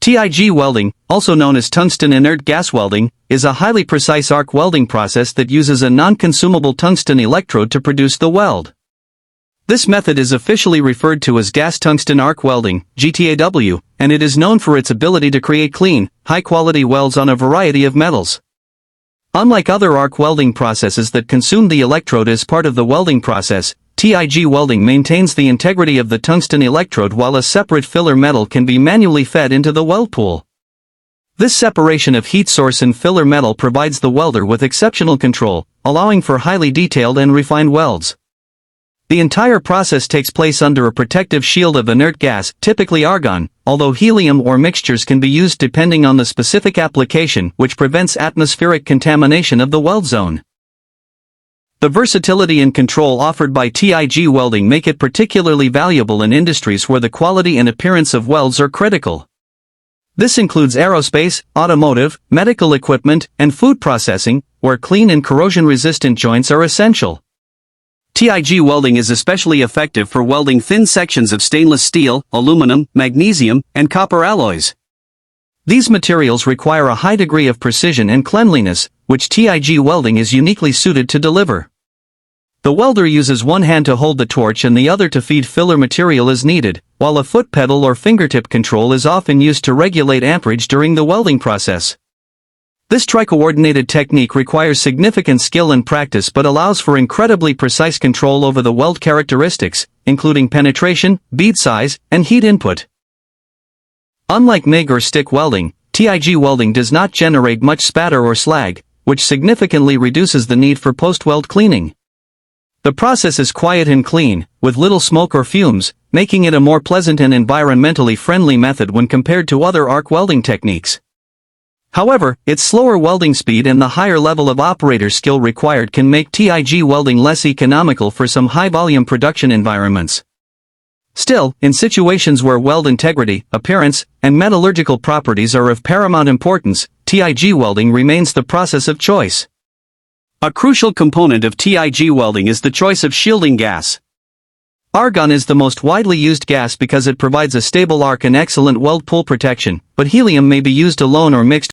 TIG welding, also known as tungsten inert gas welding, is a highly precise arc welding process that uses a non-consumable tungsten electrode to produce the weld. This method is officially referred to as gas tungsten arc welding, GTAW, and it is known for its ability to create clean, high-quality welds on a variety of metals. Unlike other arc welding processes that consume the electrode as part of the welding process, TIG welding maintains the integrity of the tungsten electrode while a separate filler metal can be manually fed into the weld pool. This separation of heat source and filler metal provides the welder with exceptional control, allowing for highly detailed and refined welds. The entire process takes place under a protective shield of inert gas, typically argon, although helium or mixtures can be used depending on the specific application, which prevents atmospheric contamination of the weld zone. The versatility and control offered by TIG welding make it particularly valuable in industries where the quality and appearance of welds are critical. This includes aerospace, automotive, medical equipment, and food processing, where clean and corrosion-resistant joints are essential. TIG welding is especially effective for welding thin sections of stainless steel, aluminum, magnesium, and copper alloys. These materials require a high degree of precision and cleanliness, which TIG welding is uniquely suited to deliver. The welder uses one hand to hold the torch and the other to feed filler material as needed, while a foot pedal or fingertip control is often used to regulate amperage during the welding process. This tri-coordinated technique requires significant skill and practice but allows for incredibly precise control over the weld characteristics, including penetration, bead size, and heat input. Unlike MIG or stick welding, TIG welding does not generate much spatter or slag, which significantly reduces the need for post-weld cleaning. The process is quiet and clean, with little smoke or fumes, making it a more pleasant and environmentally friendly method when compared to other arc welding techniques. However, its slower welding speed and the higher level of operator skill required can make TIG welding less economical for some high-volume production environments. Still, in situations where weld integrity, appearance, and metallurgical properties are of paramount importance, TIG welding remains the process of choice. A crucial component of TIG welding is the choice of shielding gas. Argon is the most widely used gas because it provides a stable arc and excellent weld pool protection, but helium may be used alone or mixed